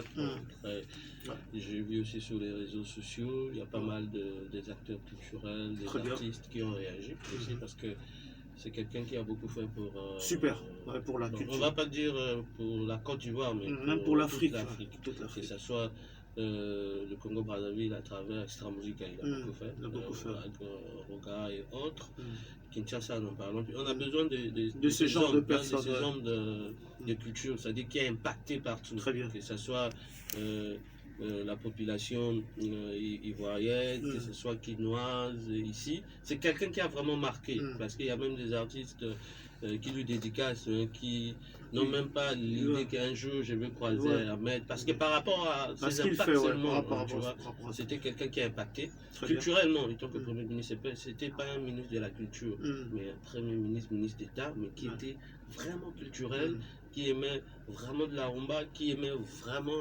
droite. J'ai vu aussi sur les réseaux sociaux, il y a pas mal des acteurs culturels, des artistes qui ont réagi aussi parce que c'est quelqu'un qui a beaucoup fait pour... Super, pour la culture. On ne va pas dire pour la Côte d'Ivoire, mais même pour l'Afrique. Que ce soit le Congo-Brazzaville à travers Extra Musica, il a beaucoup fait. Roga et autres. Kinshasa, n'en parlons plus. On a besoin de ce genre de personnes. De ce genre de culture, c'est-à-dire qui est impacté partout. Très bien. Que ce soit la population ivoirienne, que ce soit quinoise ici. C'est quelqu'un qui a vraiment marqué, parce qu'il y a même des artistes qui lui dédicacent, qui n'ont même pas l'idée qu'un jour je vais croiser Ahmed, parce que par rapport à ses impacts seulement, c'était quelqu'un qui a impacté. Culturellement, en tant que Premier ministre, c'était pas un ministre de la culture, mais un Premier ministre, ministre d'État, mais qui était vraiment culturel, qui aimait vraiment de la rumba, qui aimait vraiment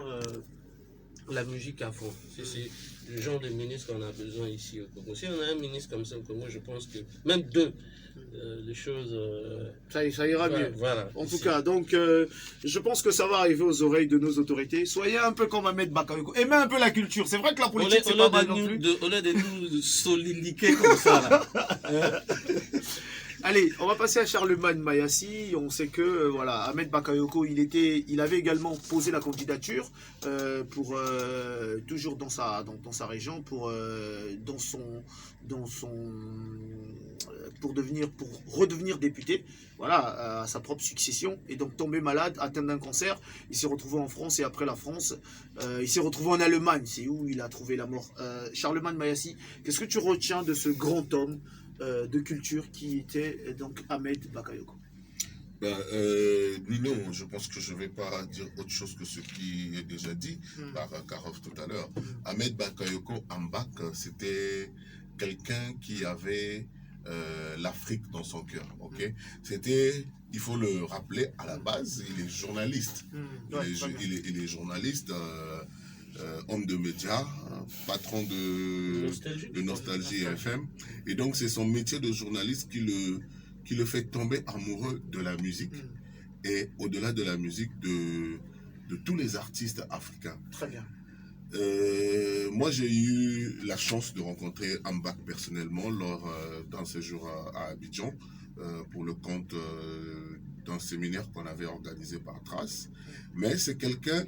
la musique à fond. C'est le genre de ministre qu'on a besoin ici au Congo. Si on a un ministre comme ça au Congo, je pense que même deux, les choses... ça ira mieux. Voilà. En tout cas, donc, je pense que ça va arriver aux oreilles de nos autorités. Soyez un peu comme Ahmed Bakayoko. Aimez un peu la culture. C'est vrai que la politique, c'est pas mal non plus. Au lieu de nous solidifier comme ça, là. Allez, on va passer à Charlemagne Mayassi. On sait que voilà, Ahmed Bakayoko, il avait également posé la candidature pour toujours dans sa région, pour redevenir député. Voilà, à sa propre succession. Et donc tombé malade, atteint d'un cancer, il s'est retrouvé en France et après la France, il s'est retrouvé en Allemagne. C'est où il a trouvé la mort. Charlemagne Mayassi, qu'est-ce que tu retiens de ce grand homme de culture qui était donc Ahmed Bakayoko? Non, je pense que je ne vais pas dire autre chose que ce qui est déjà dit par Karov tout à l'heure. Ahmed Bakayoko Ambak, c'était quelqu'un qui avait l'Afrique dans son cœur. C'était, il faut le rappeler, à la base, il est journaliste. Il est journaliste. Homme de médias, patron de Nostalgie FM. Et donc, c'est son métier de journaliste qui le fait tomber amoureux de la musique. Et au-delà de la musique, de tous les artistes africains. Très bien. Moi, j'ai eu la chance de rencontrer Ambak personnellement d'un séjour à Abidjan pour le compte d'un séminaire qu'on avait organisé par Trace. Mais c'est quelqu'un,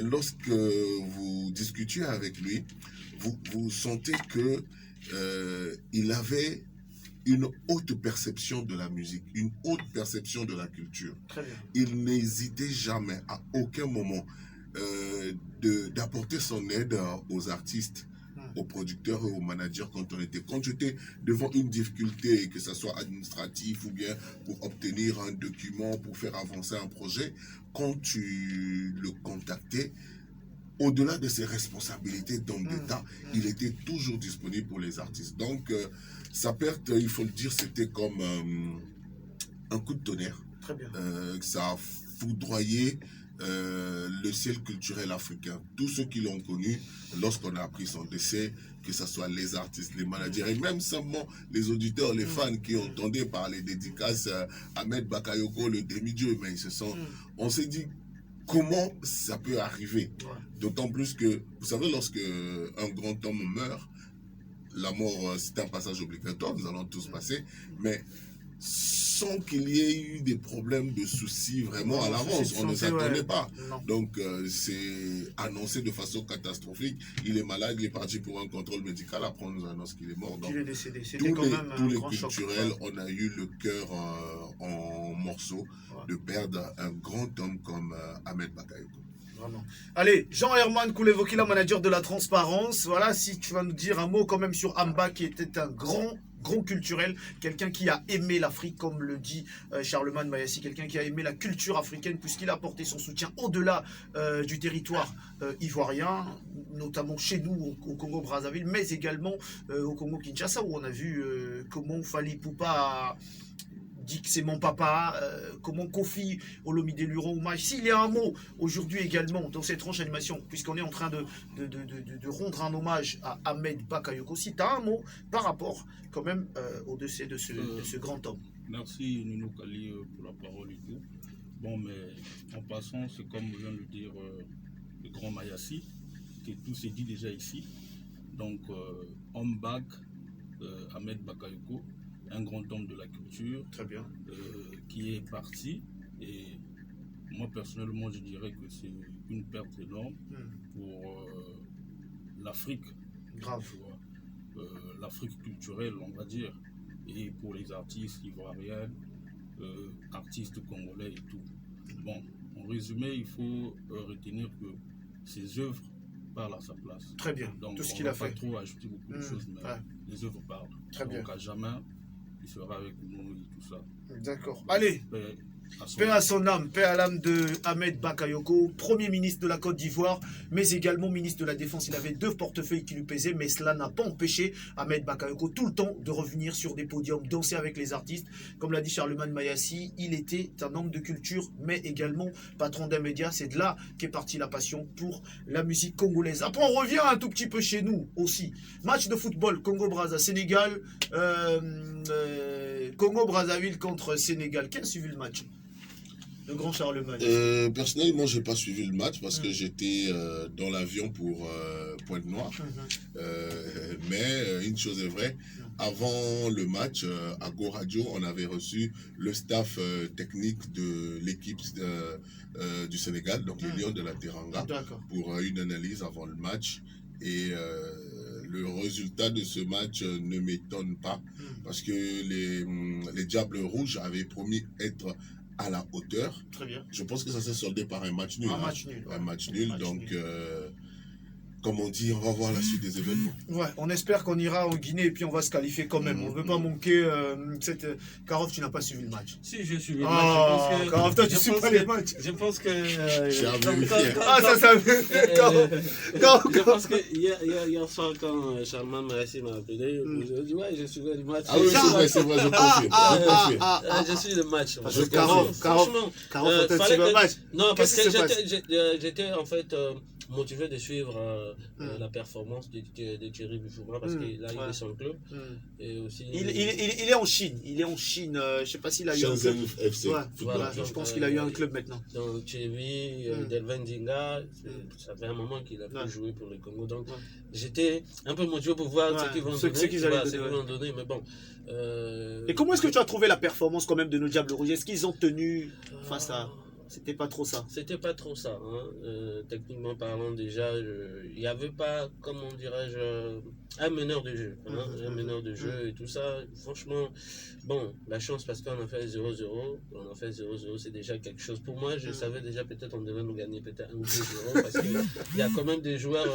lorsque vous discutiez avec lui, vous sentez que il avait une haute perception de la musique, une haute perception de la culture. Très bien. Il n'hésitait jamais, à aucun moment, d'apporter son aide aux artistes, aux producteurs et aux managers quand j'étais devant une difficulté, que ce soit administratif ou bien pour obtenir un document, pour faire avancer un projet, quand tu le contactais, au-delà de ses responsabilités d'homme d'État, il était toujours disponible pour les artistes. Donc, sa perte, il faut le dire, c'était comme un coup de tonnerre. Très bien. Ça a foudroyé le ciel culturel africain. Tous ceux qui l'ont connu, lorsqu'on a appris son décès, que ce soit les artistes, les managers, et même simplement les auditeurs, les fans qui entendaient par les dédicaces Ahmed Bakayoko, le demi-dieu, mais on s'est dit, comment ça peut arriver? D'autant plus que, vous savez, lorsque un grand homme meurt, la mort, c'est un passage obligatoire, nous allons tous passer, mais sans qu'il y ait eu des problèmes de soucis vraiment à l'avance. On ne s'attendait pas. Donc, c'est annoncé de façon catastrophique. Il est malade, il est parti pour un contrôle médical. Après, on nous annonce qu'il est mort. Donc, il est décédé. Tous les culturels, on a eu le cœur en morceaux de perdre un grand homme comme Ahmed Bakayoko. Vraiment. Allez, Jean-Herman Koulevokila, manager de la transparence. Voilà, si tu vas nous dire un mot quand même sur Amba, qui était un grand culturel, quelqu'un qui a aimé l'Afrique, comme le dit Charlemagne Mayassi, quelqu'un qui a aimé la culture africaine, puisqu'il a apporté son soutien au-delà du territoire ivoirien, notamment chez nous au Congo-Brazzaville, mais également au Congo-Kinshasa, où on a vu comment Fally Ipupa dit que c'est mon papa, comment Kofi Olomide Luron, s'il y a un mot aujourd'hui également dans cette tranche animation, puisqu'on est en train de rendre un hommage à Ahmed Bakayoko, si tu as un mot par rapport quand même au décès de ce grand homme. Merci Nounou Kali pour la parole et tout. Bon, mais en passant, c'est comme vient de le dire le grand grand Mayassi, que tout s'est dit déjà ici. Donc, Ombak, Ahmed Bakayoko, un grand homme de la culture, Très bien. qui est parti. Et moi, personnellement, je dirais que c'est une perte énorme pour l'Afrique. Grave. Tu vois. L'Afrique culturelle, on va dire, et pour les artistes ivoiriens, artistes congolais et tout. Bon, en résumé, il faut retenir que ses œuvres parlent à sa place. Très bien. Donc, Tout ce on qu'il va a pas fait. trop ajouter beaucoup de choses, mais Ouais. les œuvres parlent. Très Donc, bien. à jamais, il sera avec nous et tout ça. D'accord. Allez. Paix à son Paix à son âme, paix à l'âme de Ahmed Bakayoko, Premier ministre de la Côte d'Ivoire, mais également ministre de la Défense. Il avait 2 portefeuilles qui lui pesaient, mais cela n'a pas empêché Ahmed Bakayoko tout le temps de revenir sur des podiums, danser avec les artistes. Comme l'a dit Charlemagne Mayassi, il était un homme de culture, mais également patron d'un média. C'est de là qu'est partie la passion pour la musique congolaise. Après, on revient un tout petit peu chez nous aussi. Match de football, Congo-Brazza, Sénégal, Congo-Brazzaville contre Sénégal. Qui a suivi le match? Le grand Charlemagne. Personnellement, j'ai pas suivi le match parce que j'étais dans l'avion pour Pointe-Noire. Mais une chose est vraie, avant le match, à Go Radio, on avait reçu le staff technique de l'équipe du Sénégal, donc les Lions de la Teranga, pour une analyse avant le match. Et le résultat de ce match ne m'étonne pas parce que les Diables Rouges avaient promis être à la hauteur. Très bien. Je pense que ça s'est soldé par un match nul. Un match nul. Un match nul. Donc, comme on dit, on va voir la suite des événements. Ouais, on espère qu'on ira au Guinée et puis on va se qualifier quand même. On ne veut pas manquer cette. Karov, tu n'as pas suivi le match. Si, je suis le match. Ah, Karov, toi, tu suis pas les matchs. Je pense que. J'ai à vérifier. Ah, ça veut. Je pense que hier soir, quand Charlemagne Mayassi m'a appelé, je dit ouais, je suivais le match. Ah oui, c'est vrai, je confirme. Je suis le match. Parce que Karov, toi, tu suis le match. Non, parce que Qu'est-ce j'étais en fait motivé de suivre la performance de Thierry Buffon parce qu'il a eu son club. Et aussi, il est en Chine. Il est en Chine. Je ne sais pas s'il a eu un club. Shenzhen FC. Ouais, Voilà, je pense qu'il a eu un club maintenant. Donc Thierry, Delvin Dinga, ça fait un moment qu'il a pu jouer pour le Congo. Donc j'étais un peu motivé pour voir ce qu'ils vont donner. Mais bon. Et comment est-ce que tu as trouvé la performance quand même de nos Diables Rouges? Est-ce qu'ils ont tenu face à... C'était pas trop ça. C'était pas trop ça. Techniquement parlant, déjà, il n'y avait pas, comment dirais-je, un meneur de jeu. Un meneur de jeu et tout ça. Franchement, bon, la chance parce qu'on a fait 0-0. On a fait 0-0, c'est déjà quelque chose. Pour moi, je savais déjà peut-être on devait nous gagner peut-être 1 ou 2-0 parce qu'il y a quand même des joueurs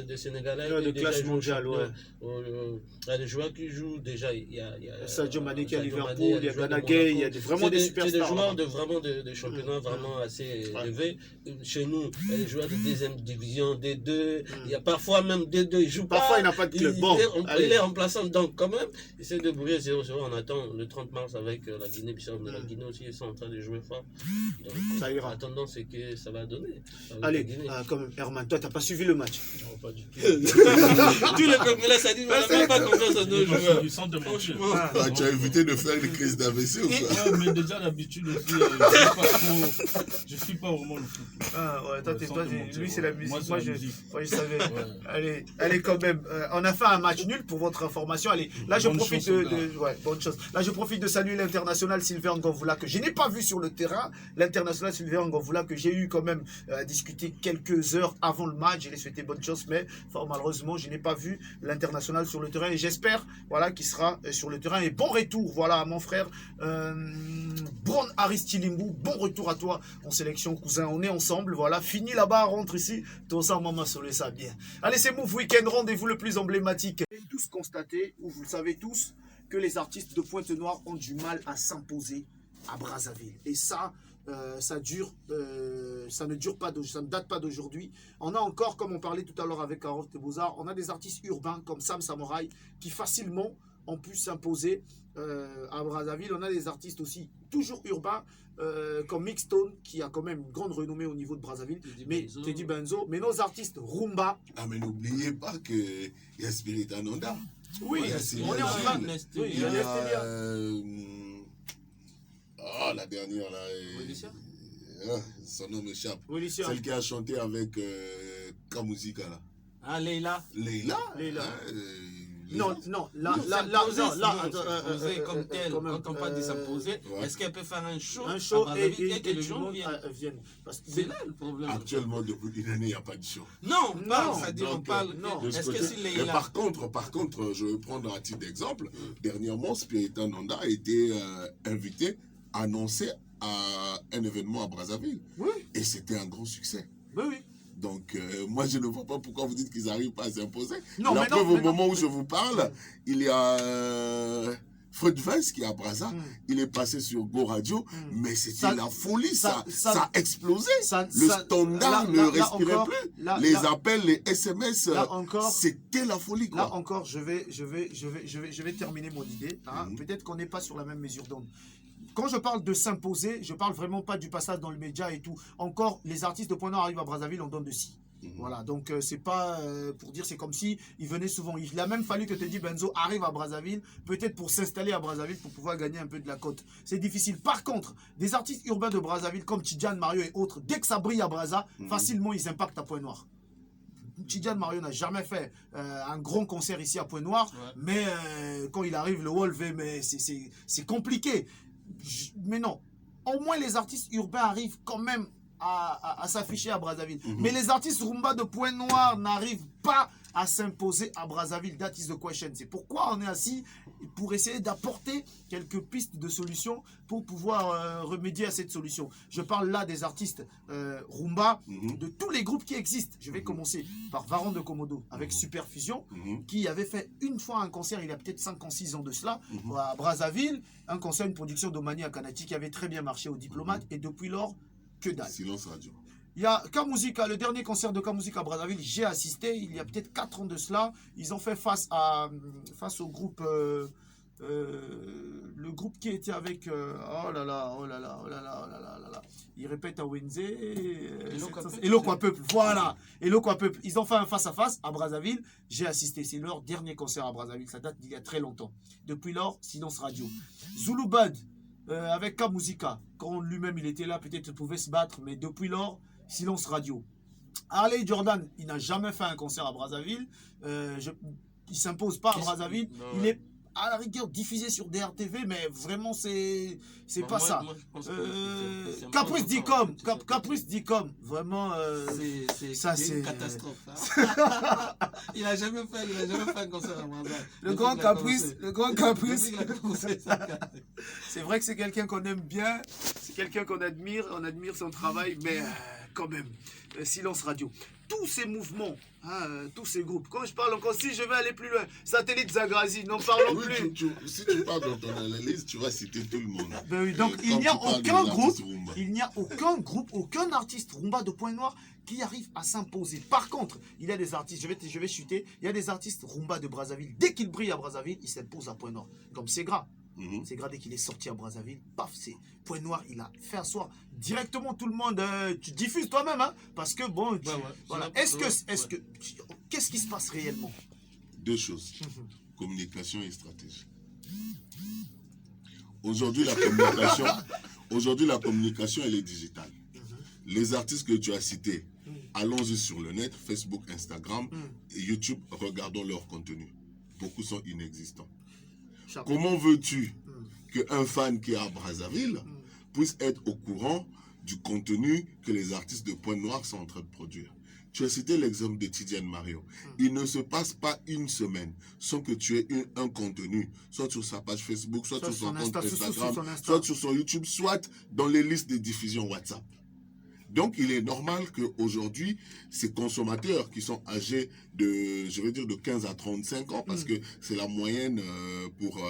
de Sénégalais. De classe mondiale, ouais. Il y a des joueurs qui jouent déjà. Il y a Sadio Mané qui est à Liverpool, il y a Gana Gueye, il y a vraiment des superstars. C'est des joueurs de championnat vraiment assez élevés. Chez nous, il y a des joueurs de deuxième division, D2. Il y a parfois même D2, ils jouent pas. Parfois, il n'a pas de club. Bon, il est remplaçant, donc quand même, essaie de brouiller 0-0. On attend le 30 mars avec la Guinée-Bissau. Mais la Guinée aussi, ils sont en train de jouer fort. Donc, ça ira. La tendance, c'est que ça va donner. Allez, quand même, Herman, toi, tu n'as pas suivi le match. Non, pas du tout. Tous les Congolais, ça dit, on n'a même pas confiance en nos joueurs. Tu as évité de faire une crise d'AVC ou quoi? Ouais, mais déjà d'habitude aussi, je suis pas vraiment le foot. Ah ouais, toi, lui c'est la musique. Moi je savais. Ouais. Allez quand même. On a fait un match nul pour votre information. Allez, là je profite bonne chose. Là je profite de saluer l'international Sylvain Ngonvoula que je n'ai pas vu sur le terrain. L'international Sylvain Ngonvoula que j'ai eu quand même à discuter quelques heures avant le match. Je lui ai souhaité bonne chance, mais malheureusement je n'ai pas vu l'international sur le terrain et j'espère qu'il sera sur le terrain. Et bon retour voilà à mon frère Bron Aristilimbu. Bon retour à toi en sélection cousin. On est ensemble, voilà, fini là-bas, rentre ici, tout ça, maman soleil, ça bien. Allez, c'est Move Weekend, rendez-vous le plus emblématique. Vous avez tous constaté, ou vous le savez tous, que les artistes de Pointe-Noire ont du mal à s'imposer à Brazzaville. Et ça, ça ne date pas d'aujourd'hui. On a encore, comme on parlait tout à l'heure avec Karov Tebozar, on a des artistes urbains comme Sam Samouraï qui facilement ont pu s'imposer à Brazzaville. On a des artistes aussi toujours urbains comme Mixstone qui a quand même une grande renommée au niveau de Brazzaville, Teddy Benzo, mais nos artistes Rumba. Ah mais n'oubliez pas qu'il y a Spirit Ananda. Oui, on est en train de... Il y a la dernière là. Son nom m'échappe. Celle qui a chanté avec Kamuzika là. Ah, Leïla. Leïla. Leïla. Hein, Non, non, là, S'imposer comme tel, quand on parle de s'imposer, ouais. est-ce qu'elle peut faire un show et et que du les gens monde viennent? viennent. Parce que C'est là le problème. Actuellement, depuis une année, il n'y a pas de show. Non, on parle, Non, c'est-à-dire on donc, parle. non. De ce Est-ce que côté. si Mais Leïla. par contre, je vais prendre un titre d'exemple. Dernièrement, Spirita Nanda a été invité, annoncé à un événement à Brazzaville. Oui, Et c'était un grand succès. oui, oui. Donc, moi, je ne vois pas pourquoi vous dites qu'ils n'arrivent pas à s'imposer. Non, La mais preuve, non, au mais moment non. où je vous parle, il y a Fred Weiss qui est à Brazza. Il est passé sur Go Radio, mais c'était Ça- la folie. Ça ça- a explosé. Ça- Le ça- standard là- ne là respirait encore, plus. là- Les là- appels, les SMS, Là encore, c'était la folie. Quoi. là encore, je vais terminer mon idée. Hein. Peut-être qu'on n'est pas sur la même mesure d'onde. Quand je parle de s'imposer, je parle vraiment pas du passage dans le média et tout. Encore, les artistes de Point Noir arrivent à Brazzaville, on donne de si. Voilà, donc c'est pas pour dire, c'est comme si ils venaient souvent. Il a même fallu que te dis Benzo arrive à Brazzaville, peut-être pour s'installer à Brazzaville pour pouvoir gagner un peu de la cote. C'est difficile. Par contre, des artistes urbains de Brazzaville comme Tidjane, Mario et autres, dès que ça brille à Brazza, facilement ils impactent à Point Noir. Tidjane Mario n'a jamais fait un grand concert ici à Point Noir, mais quand il arrive, le Wolf, mais c'est compliqué. Mais non, au moins les artistes urbains arrivent quand même à s'afficher à Brazzaville. Mais les artistes rumba de Point Noir n'arrivent pas à s'imposer à Brazzaville. That is the question. C'est pourquoi on est assis pour essayer d'apporter quelques pistes de solutions pour pouvoir remédier à cette solution. Je parle là des artistes rumba de tous les groupes qui existent. Je vais commencer par Varon de Komodo avec Superfusion qui avait fait une fois un concert il y a peut-être 5 ans, 6 ans de cela à Brazzaville. Un concert, une production d'Omani à Kanati qui avait très bien marché aux diplomates et depuis lors, que dalle. Silence radio. Il y a Kamuzika, le dernier concert de Kamuzika à Brazzaville, j'ai assisté, il y a peut-être 4 ans de cela. Ils ont fait face au groupe, le groupe qui était avec, oh là là, oh là là, oh là là, oh là là, oh là là. Il répète à Wenze, Elokwa Peuple, voilà, Elokwa Peuple. Ils ont fait un face-à-face à Brazzaville, j'ai assisté, c'est leur dernier concert à Brazzaville, ça date d'il y a très longtemps. Depuis lors, silence radio. Zulu Bud, avec Kamuzika, quand lui-même il était là, peut-être il pouvait se battre, mais depuis lors, silence radio. Harley Jordan, il n'a jamais fait un concert à Brazzaville, il s'impose pas à Brazzaville, il est à la rigueur diffusé sur DRTV, mais vraiment c'est pas ça. Caprice Dicom, Caprice Dicom, vraiment c'est une catastrophe. Hein. il n'a jamais fait un concert à Brazzaville. Le grand Caprice, c'est vrai que c'est quelqu'un qu'on aime bien, c'est quelqu'un qu'on admire, on admire son travail, mais quand même, silence radio. Tous ces mouvements, tous ces groupes, quand je parle encore, si je vais aller plus loin, Satellite Zagrazi, n'en parlons plus. Si tu parles dans ton analyse, tu vas citer tout le monde. Ben oui, donc il n'y a aucun groupe, aucun artiste rumba de Point Noir qui arrive à s'imposer. Par contre, il y a des artistes, je vais chuter, il y a des artistes rumba de Brazzaville, dès qu'ils brillent à Brazzaville, ils s'imposent à Point Noir. Comme Segra. Segra, dès qu'il est sorti à Brazzaville, paf, c'est Point Noir, il a fait asseoir directement tout le monde. Tu diffuses toi-même, hein, parce que bon, voilà. Qu'est-ce qui se passe réellement? Deux choses, communication et stratégie. Aujourd'hui, la communication, elle est digitale. Les artistes que tu as cités, allons-y sur le net, Facebook, Instagram et YouTube, regardons leur contenu. Beaucoup sont inexistants. Comment veux-tu qu'un fan qui est à Brazzaville puisse être au courant du contenu que les artistes de Point Noir sont en train de produire? Tu as cité l'exemple de Tidjane Mario. Il ne se passe pas une semaine sans que tu aies un contenu, soit sur sa page Facebook, soit sur son compte Instagram, soit sur son YouTube, soit dans les listes de diffusion WhatsApp. Donc, il est normal qu'aujourd'hui, ces consommateurs qui sont âgés de 15 à 35 ans, parce que c'est la moyenne pour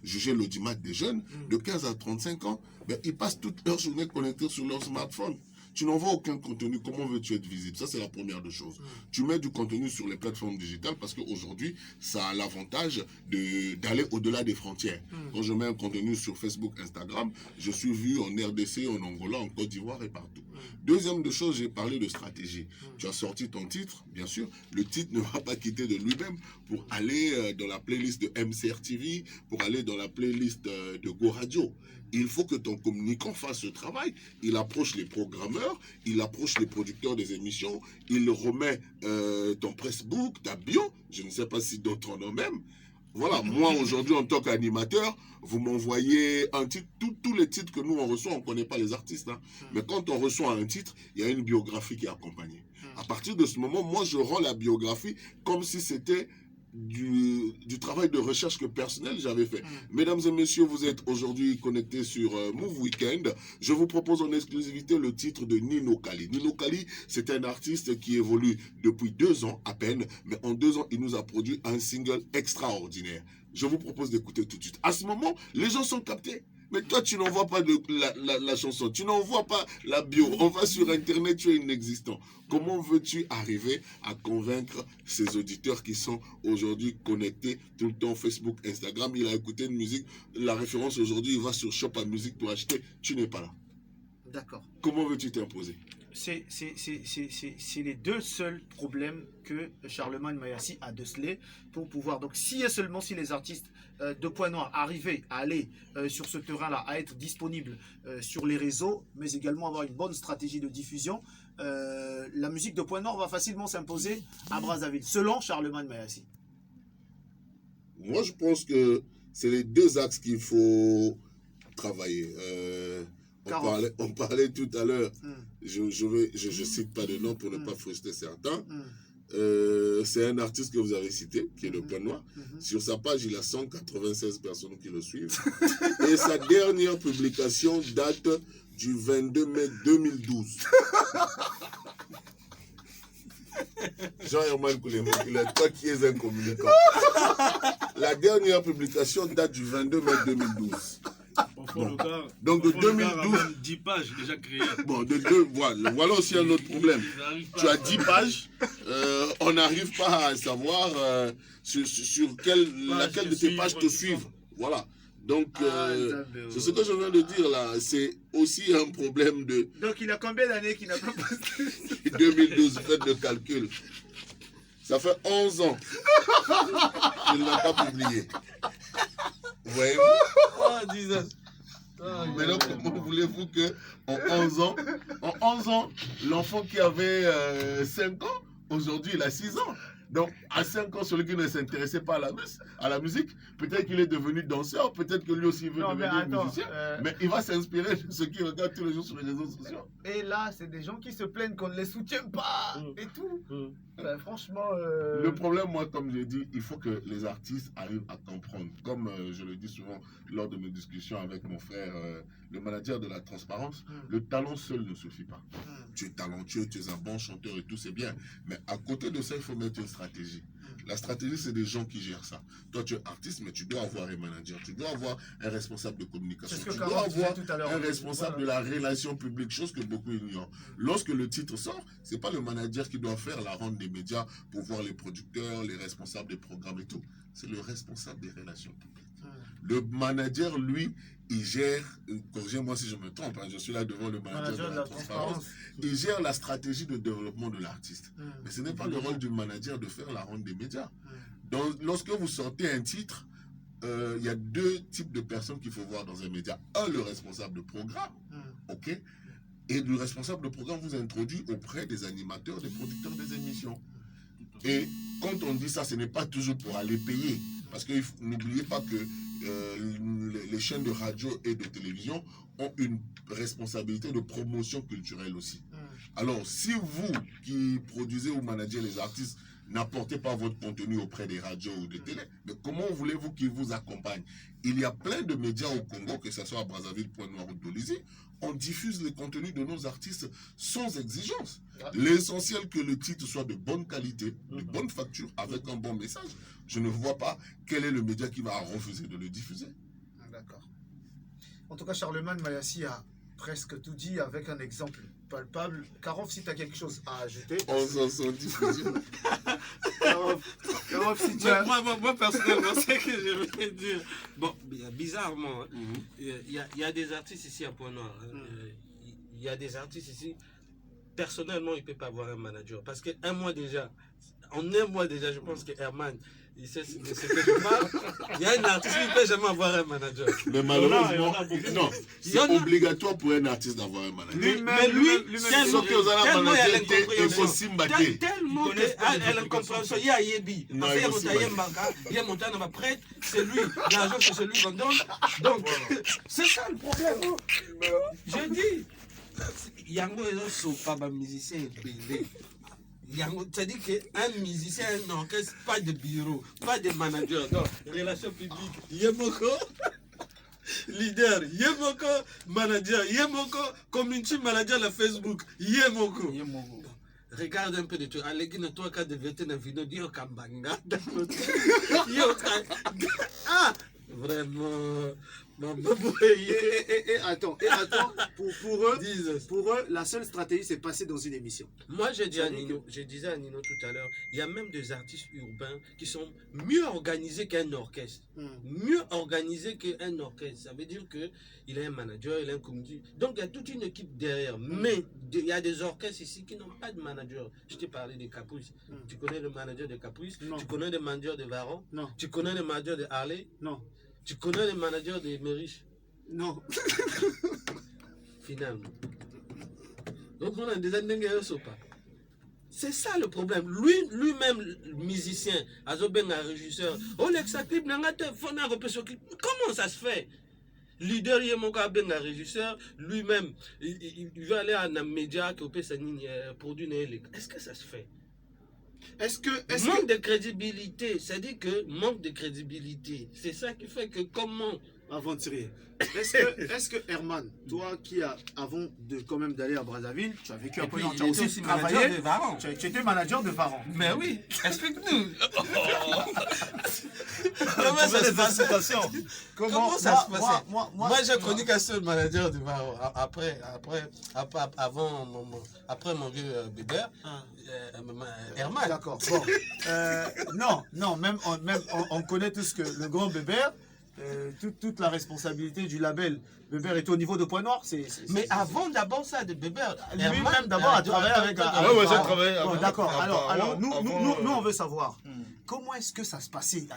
juger l'audimat des jeunes, de 15 à 35 ans, ben, ils passent toute leur journée connectés sur leur smartphone. Tu n'envoies aucun contenu, comment veux-tu être visible? Ça, c'est la première des choses. Tu mets du contenu sur les plateformes digitales parce qu'aujourd'hui, ça a l'avantage d'aller au-delà des frontières. Quand je mets un contenu sur Facebook, Instagram, je suis vu en RDC, en Angola, en Côte d'Ivoire et partout. Deuxième des choses, j'ai parlé de stratégie. Tu as sorti ton titre, bien sûr. Le titre ne va pas quitter de lui-même pour aller dans la playlist de MCR TV, pour aller dans la playlist de Go Radio. il faut que ton communicant fasse ce travail. Il approche les programmeurs, il approche les producteurs des émissions, il remet ton pressbook, ta bio, je ne sais pas si d'autres en ont même. Voilà, moi aujourd'hui en tant qu'animateur, vous m'envoyez un titre, tous les titres que nous on reçoit, on ne connaît pas les artistes. Hein. Mais quand on reçoit un titre, il y a une biographie qui est accompagnée. À partir de ce moment, moi je rends la biographie comme si c'était du travail de recherche que personnel j'avais fait. Mesdames et messieurs, vous êtes aujourd'hui connectés sur Move Weekend. Je vous propose en exclusivité le titre de Nino Kali. Nino Kali, c'est un artiste qui évolue depuis 2 ans à peine, mais en 2 ans, il nous a produit un single extraordinaire. Je vous propose d'écouter tout de suite. À ce moment, les gens sont captés. Mais toi, tu n'envoies pas la chanson, tu n'envoies pas la bio. On va sur Internet, tu es inexistant. Comment veux-tu arriver à convaincre ces auditeurs qui sont aujourd'hui connectés tout le temps Facebook, Instagram? Il a écouté une musique, la référence aujourd'hui, il va sur Shop à musique pour acheter. Tu n'es pas là. D'accord. Comment veux-tu t'imposer? C'est les 2 seuls problèmes que Charlemagne Mayassi a décelés pour pouvoir. Donc, si et seulement si les artistes de Point Noir arrivaient à aller sur ce terrain-là, à être disponibles sur les réseaux, mais également avoir une bonne stratégie de diffusion, la musique de Point Noir va facilement s'imposer à Brazzaville, selon Charlemagne Mayassi. Moi, je pense que c'est les 2 axes qu'il faut travailler. On parlait tout à l'heure, je cite pas de nom pour ne pas frustrer certains. C'est un artiste que vous avez cité, qui est de Point Noir. Sur sa page, il a 196 personnes qui le suivent. Et sa dernière publication date du 22 mai 2012. Jean-Herman Koulémo, toi qui es un communicant. La dernière publication date du 22 mai 2012. Bon. Donc de 2012, même 10 pages déjà créées. Bon, voilà aussi un autre problème. Tu as 10 pages, on n'arrive pas à savoir sur laquelle de tes pages te suivent. Voilà. Donc, c'est ce que je viens de dire là. C'est aussi un problème de. Donc, il a combien d'années qu'il n'a pas posté 2012, faites le calcul. Ça fait 11 ans qu'il n'a pas publié. Voyez-vous? Oh, Jesus. Mais donc, comment voulez-vous que en 11 ans, l'enfant qui avait 5 ans, aujourd'hui il a 6 ans. Donc, à 5 ans, celui qui ne s'intéressait pas à la musique, peut-être qu'il est devenu danseur, peut-être que lui aussi il veut devenir musicien, mais il va s'inspirer de ce qu'il regarde tous les jours sur les réseaux sociaux. Et là, c'est des gens qui se plaignent qu'on ne les soutient pas et tout. Ben, franchement... Le problème, moi, comme je dis, il faut que les artistes arrivent à comprendre. Comme je le dis souvent lors de mes discussions avec mon frère, le manager de la transparence, le talent seul ne suffit pas. Tu es talentueux, tu es un bon chanteur et tout, c'est bien. Mais à côté de ça, il faut mettre une stratégie. La stratégie, c'est des gens qui gèrent ça. Toi, tu es artiste, mais tu dois avoir un manager, tu dois avoir un responsable de communication, tu dois avoir un responsable de la relation publique, chose que beaucoup ignorent. Lorsque le titre sort, ce n'est pas le manager qui doit faire la ronde des médias pour voir les producteurs, les responsables des programmes et tout. C'est le responsable des relations publiques. Le manager, lui, il gère, corrigez-moi si je me trompe, hein, je suis là devant le manager de la transparence, il gère la stratégie de développement de l'artiste. Mais ce n'est pas le rôle du manager de faire la ronde des médias. Donc, lorsque vous sortez un titre, il y a 2 types de personnes qu'il faut voir dans un média. Un, le responsable de programme, ok, et le responsable de programme vous introduit auprès des animateurs, des producteurs des émissions. Et quand on dit ça, ce n'est pas toujours pour aller payer. Parce que n'oubliez pas que les chaînes de radio et de télévision ont une responsabilité de promotion culturelle aussi. Alors, si vous qui produisez ou managez les artistes n'apportez pas votre contenu auprès des radios ou des télés, mais comment voulez-vous qu'ils vous accompagnent? Il y a plein de médias au Congo, que ce soit à Brazzaville, Point Noir ou Dolizy, on diffuse les contenus de nos artistes sans exigence. L'essentiel que le titre soit de bonne qualité, de bonne facture, avec un bon message. Je ne vois pas quel est le média qui va refuser de le diffuser. D'accord. En tout cas, Charlemagne Mayassi a presque tout dit avec un exemple palpable. Karov, si tu as quelque chose à ajouter. On s'en sort diffusion. Karov, si tu as... Moi, personnellement, c'est que je vais dire. Bon, bizarrement, hein, il y a des artistes ici à Point Noir. Hein, il y a des artistes ici, personnellement, ils ne peuvent pas avoir un manager. Parce qu'un mois déjà, en un mois déjà, je pense que Herman, il sait de ce que je parle. Il y a un artiste qui ne peut jamais avoir un manager. Mais malheureusement, Il y en a beaucoup. non, c'est obligatoire pour un artiste d'avoir un manager. Mais lui, Sauf que vous avez un tellement il y a manager qui est l'incompréhension. impossible battre. Tellement Ils connaissent pas les qu'il y a l'incompréhension. Il y a Yebi. Non, Parce qu'il y a impossible. Montaigne, il y a Montaigne, ma prête, c'est lui. L'argent, c'est celui qu'on donne. Donc, c'est ça le problème. Je dis, Yango est sopa, un musicien est payé. C'est-à-dire qu'un musicien, un orchestre, pas de bureau, pas de manager, non, relations publiques, Yemoko, leader, Yemoko, manager, Yemoko, community manager de Facebook, Yemoko. Regarde un peu de tout. Allez, ne toi qu'à devenir une vidéo, dis au Kambanga. Ah, vraiment. Attends, pour eux, la seule stratégie, c'est passer dans une émission. Moi, je disais à Nino tout à l'heure, il y a même des artistes urbains qui sont mieux organisés qu'un orchestre. Mieux organisés qu'un orchestre. Ça veut dire qu'il a un manager, il a un comité. Donc, il y a toute une équipe derrière. Mais il y a des orchestres ici qui n'ont pas de manager. Je t'ai parlé de Caprice. Tu connais le manager de Caprice? Non. Tu connais le manager de Varon? Non. Tu connais le manager de Harley? Non. Tu connais le manager de Merich? Non. Finalement. Donc on a des années pas. C'est ça le problème. Lui-même, musicien, Azoben, un régisseur, comment ça se fait? Leader, il est un régisseur, lui-même, il veut aller à un média qui peut produire. Est-ce que ça se fait? Manque de crédibilité, c'est-à-dire que manque de crédibilité. C'est ça qui fait que comment. Aventurier. Est-ce que Herman, toi qui avant de quand même d'aller à Brazzaville, tu as vécu un peu, tu as aussi travaillé, tu étais manager de Varon. Mais oui, explique-nous. Comment ça se passe? Comment ça se passait? Moi, j'ai connu qu'un seul manager de Varon. Après mon vieux Bébert, Herman. D'accord. Bon. Non, même on connaît tous que le grand Bébert, toute la responsabilité du label Bébert est au niveau de Point Noir. Mais avant d'abord ça de Bébert, lui-même d'abord a travaillé avec. Ouais, j'ai travaillé. Bon, d'accord. Alors nous on veut savoir. Comment est-ce que ça se passait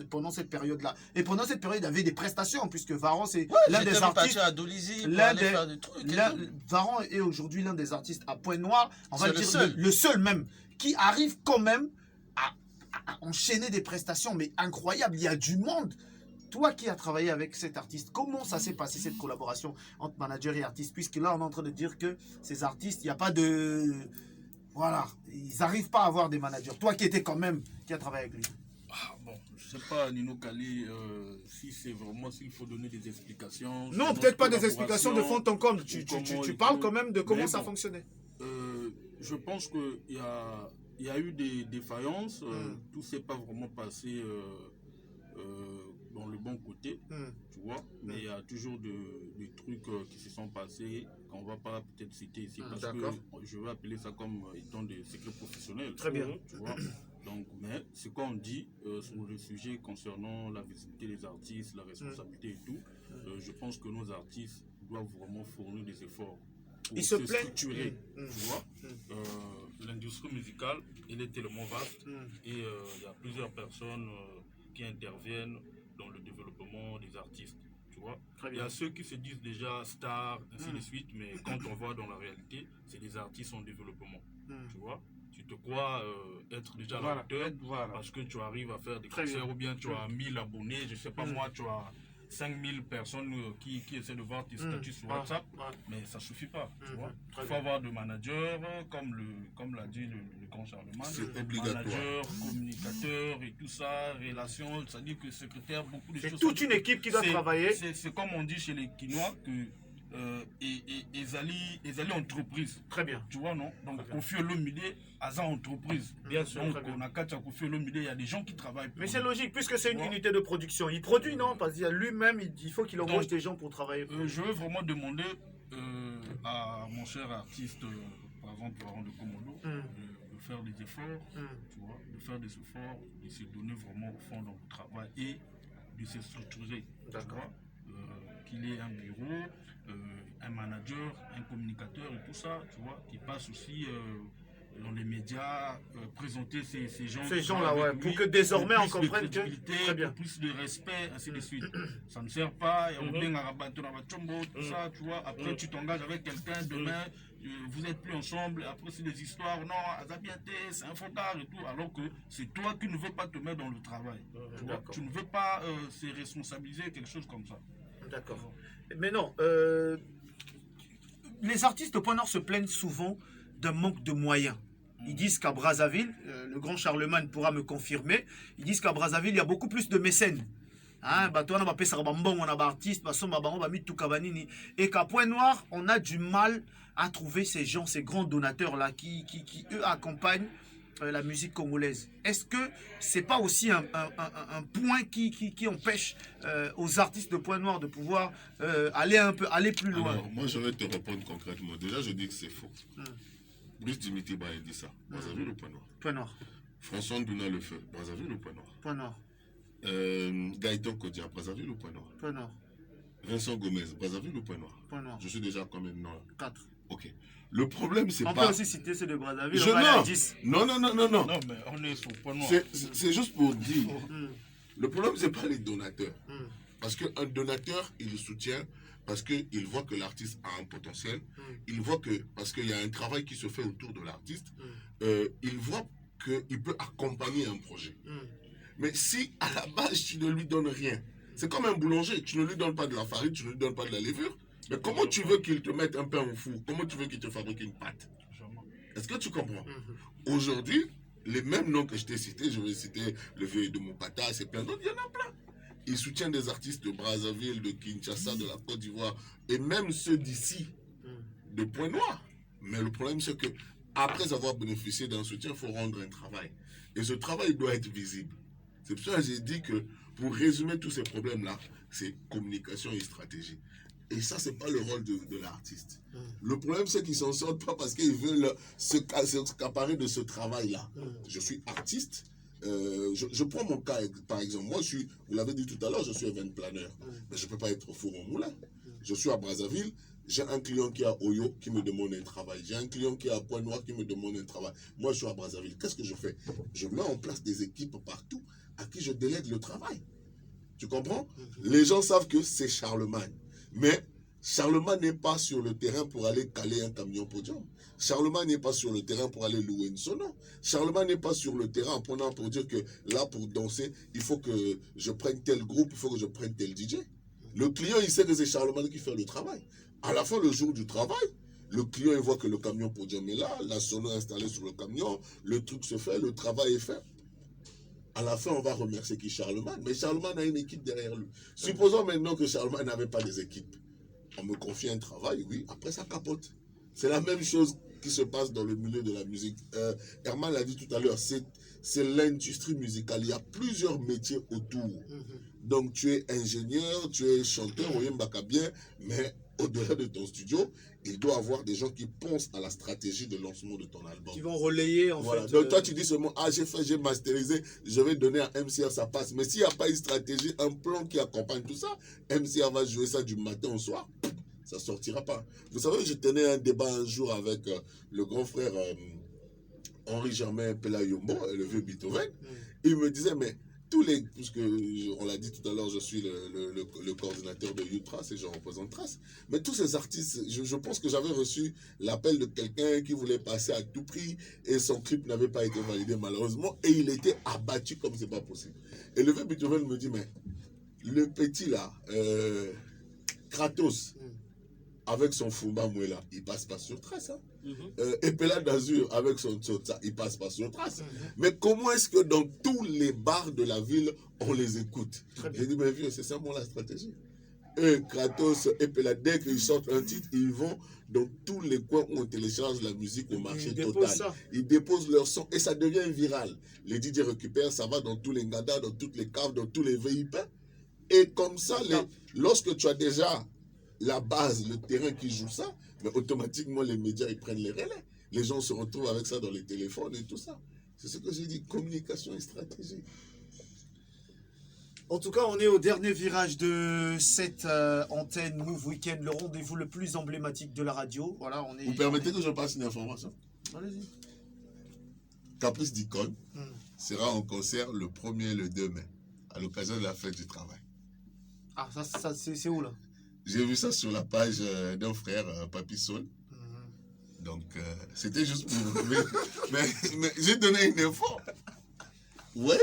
pendant cette période-là? Et pendant cette période, il y avait des prestations, puisque Varon, c'est l'un des artistes. À Dolizy, Varon est aujourd'hui l'un des artistes à Point Noir, on va dire seul. le seul même, qui arrive quand même à enchaîner des prestations, mais incroyables. Il y a du monde. Toi qui as travaillé avec cet artiste, comment ça s'est passé cette collaboration entre manager et artiste? Puisque là, on est en train de dire que ces artistes, il n'y a pas de. Voilà, ils n'arrivent pas à avoir des managers. Toi qui étais quand même, qui a travaillé avec lui. Ah, bon, je ne sais pas, Nino Kali, si c'est vraiment, s'il faut donner des explications. Non, peut-être pas des explications de fond en comble. Tu parles quand même de comment ça fonctionnait. Je pense qu'il y a eu des défaillances. Tout ne s'est pas vraiment passé dans le bon côté, tu vois. Mais il y a toujours des trucs qui se sont passés qu'on ne va pas peut-être citer ici parce que je vais appeler ça comme étant des secrets professionnels. Très bien. Tu vois. Donc, mais ce qu'on dit sur le sujet concernant la visibilité des artistes, la responsabilité et tout, je pense que nos artistes doivent vraiment fournir des efforts pour se structurer. Tu vois. L'industrie musicale, elle est tellement vaste et il y a plusieurs personnes qui interviennent dans le développement des artistes. Tu vois. Il y a ceux qui se disent déjà stars, ainsi de suite, mais quand on voit dans la réalité, c'est des artistes en développement. Tu vois. Tu te crois être déjà à la hauteur parce que tu arrives à faire des concerts ou bien tu as 1000 abonnés, je sais pas moi, tu as 5000 personnes qui essaient de voir tes statuts sur WhatsApp, mais ça suffit pas. Tu vois. Il faut avoir des managers, comme l'a dit le grand Charlemagne, c'est obligatoire. Managers, communicateurs et tout ça, relations, c'est-à-dire que secrétaire, beaucoup de choses. C'est toute une équipe qui doit travailler. C'est comme on dit chez les Quinois que ezali entreprise. Très bien. Tu vois, non? Donc, Kofi Olomide, Aza entreprise. Bien sûr. Donc, on a Katia Kofi Olomide, il y a des gens qui travaillent. Mais c'est logique, puisque c'est une unité de production. Il produit, non? Parce qu'il lui-même, il faut qu'il embauche des gens pour travailler. Je veux vraiment demander à mon cher artiste, par exemple, Varon de Komodo, de faire des efforts, tu vois, de faire des efforts, de se donner vraiment au fond dans le travail et de se structurer. D'accord. Qu'il ait un bureau, un manager, un communicateur et tout ça, tu vois, qui passe aussi dans les médias, présenter ces gens. Ces gens-là, ouais, pour que désormais on comprenne que. Très bien. Plus de respect, ainsi de suite. Ça ne sert pas, et on vient à rabattre dans la chombo, tout ça, tu vois. Après, tu t'engages avec quelqu'un, demain, vous n'êtes plus ensemble, après, c'est des histoires, non, Azabienté, c'est un fondard et tout, alors que c'est toi qui ne veux pas te mettre dans le travail. Tu vois, tu ne veux pas se responsabiliser, quelque chose comme ça. D'accord. Mais non, les artistes de Point Nord se plaignent souvent d'un manque de moyens. Ils disent qu'à Brazzaville, le grand Charlemagne pourra me confirmer, ils disent qu'à Brazzaville, il y a beaucoup plus de mécènes. Hein, et qu'à Point Noir, on a du mal à trouver ces gens, ces grands donateurs-là qui, eux, accompagnent la musique congolaise. Est-ce que c'est pas aussi un point qui empêche aux artistes de Point Noir de pouvoir aller plus loin? Alors, moi, je vais te répondre concrètement. Déjà, je dis que c'est faux. Brice Dimitri Baye dit ça. Brazzaville ou Point Noir? Point Noir. François Ndouna Le Feu. Brazzaville ou Point Noir? Point Noir. Gaëtan Kodia. Brazzaville ou Point Noir? Point Noir. Vincent Gomez. Brazzaville ou Point Noir? Point Noir. Je suis déjà quand même non. 4. Ok. Le problème, c'est pas... On peut aussi citer ceux de Brazzaville. Je on va aller à non. 10. Non. Non, mais on est sur Point Noir. C'est juste pour dire. Le problème, c'est pas les donateurs. Parce qu'un donateur, il soutient parce qu'il voit que l'artiste a un potentiel. Il voit que, parce qu'il y a un travail qui se fait autour de l'artiste, il voit qu'il peut accompagner un projet. Mais si à la base, tu ne lui donnes rien, c'est comme un boulanger, tu ne lui donnes pas de la farine, tu ne lui donnes pas de la levure, mais comment tu veux qu'il te mette un pain au four? Comment tu veux qu'il te fabrique une pâte? Est-ce que tu comprends? Aujourd'hui, les mêmes noms que je t'ai cités, je vais citer le vieux de mon pata, c'est plein d'autres, il y en a plein. Ils soutiennent des artistes de Brazzaville, de Kinshasa, de la Côte d'Ivoire, et même ceux d'ici, de Point Noir. Mais le problème, c'est que après avoir bénéficié d'un soutien, il faut rendre un travail. Et ce travail doit être visible. C'est pour ça que j'ai dit que, pour résumer tous ces problèmes-là, c'est communication et stratégie. Et ça, c'est pas le rôle de l'artiste. Le problème, c'est qu'ils s'en sortent pas parce qu'ils veulent s'accaparer de ce travail-là. Je suis artiste. Je prends mon cas, par exemple. Moi, vous l'avez dit tout à l'heure, je suis event planner. Mais je ne peux pas être au four au moulin. Je suis à Brazzaville. J'ai un client qui est à Oyo qui me demande un travail. J'ai un client qui est à Point Noir qui me demande un travail. Moi, je suis à Brazzaville. Qu'est-ce que je fais? Je mets en place des équipes partout à qui je délègue le travail. Tu comprends? Les gens savent que c'est Charlemagne. Mais Charlemagne n'est pas sur le terrain pour aller caler un camion podium. Charlemagne n'est pas sur le terrain pour aller louer une sono. Charlemagne n'est pas sur le terrain en prenant pour dire que là, pour danser, il faut que je prenne tel groupe, il faut que je prenne tel DJ. Le client, il sait que c'est Charlemagne qui fait le travail. À la fin, le jour du travail, le client, il voit que le camion podium est là, la sono est installée sur le camion, le truc se fait, le travail est fait. À la fin, on va remercier qui? Charlemagne. Mais Charlemagne a une équipe derrière lui. Supposons maintenant que Charlemagne n'avait pas des équipes. On me confie un travail, oui, après ça capote. C'est la même chose qui se passe dans le milieu de la musique. Herman l'a dit tout à l'heure, c'est l'industrie musicale. Il y a plusieurs métiers autour. Donc tu es ingénieur, tu es chanteur, bien, mais au-delà de ton studio, il doit avoir des gens qui pensent à la stratégie de lancement de ton album. Qui vont relayer en fait. Donc toi tu dis seulement, j'ai masterisé, je vais donner à MCR, ça passe. Mais s'il n'y a pas une stratégie, un plan qui accompagne tout ça, MCR va jouer ça du matin au soir, ça ne sortira pas. Vous savez, je tenais un débat un jour avec le grand frère Henri Germain Pelayombo, le vieux Beethoven. Il me disait, mais puisque on l'a dit tout à l'heure, je suis le coordinateur de U-Trace et je représente Trace. Mais tous ces artistes, je pense que j'avais reçu l'appel de quelqu'un qui voulait passer à tout prix et son clip n'avait pas été validé malheureusement et il était abattu comme c'est pas possible. Et le vieux Beethoven me dit, mais le petit là, Kratos, avec son Fumba Mouela, il passe pas sur Trace. Hein? Epela d'Azur avec son Tsotsa, il passe pas sur Trace. Mais comment est-ce que dans tous les bars de la ville, on les écoute? J'ai dit, mais vieux, c'est ça la stratégie. Eux, Kratos, Epela, dès qu'ils sortent un titre, ils vont dans tous les coins où on télécharge la musique au marché total. Ils déposent leur son et ça devient viral. Les DJ récupèrent, ça va dans tous les Ngada, dans toutes les caves, dans tous les VIP. Et comme ça, lorsque tu as déjà la base, le terrain qui joue ça, mais automatiquement les médias ils prennent les relais. Les gens se retrouvent avec ça dans les téléphones et tout ça. C'est ce que j'ai dit, communication et stratégie. En tout cas, on est au dernier virage de cette antenne Move Weekend, le rendez-vous le plus emblématique de la radio. Voilà, Vous permettez que je passe une information? Allez-y. Caprice d'Icône sera en concert le 1er et le 2 mai, à l'occasion de la fête du travail. Ah, ça c'est où là? J'ai vu ça sur la page d'un frère, Papi Sol. Donc, c'était juste pour... mais j'ai donné une info. Ouais.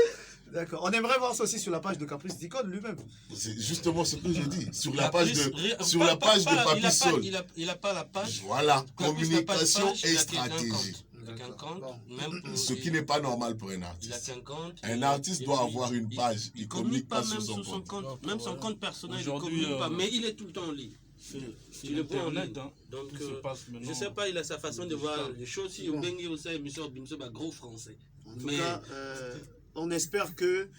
D'accord. On aimerait voir ça aussi sur la page de Caprice d'Icône lui-même. C'est justement ce que je dis. Sur la page de Papi Sol. Il n'a pas la page. Voilà, Caprice n'a pas de communication page, et il a qu'un stratégie. compte. Il a qu'un compte, même pour- Ce qui n'est pas normal pour un Il a artiste. qu'un compte. Un artiste doit avoir une page. Il ne communique pas sur même son sur son compte. compte. Même son compte personnel, il ne Aujourd'hui, communique pas. Mais il est tout le temps en ligne. C'est Tu le vois en Internet, ligne. hein. Donc, Tout se passe je maintenant ne sais pas, il a sa façon de voir digital. les choses. Si on baigne aussi, émission, gros français. En tout Mais cas, on espère que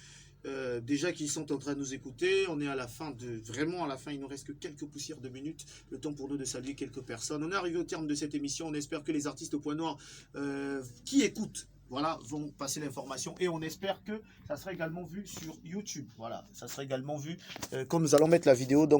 déjà qu'ils sont en train de nous écouter, on est à la fin vraiment à la fin, il nous reste que quelques poussières de minutes, le temps pour nous de saluer quelques personnes. On est arrivé au terme de cette émission, on espère que les artistes au Point Noir qui écoutent, voilà, vont passer l'information et on espère que ça sera également vu sur YouTube, voilà, ça sera également vu comme nous allons mettre la vidéo, donc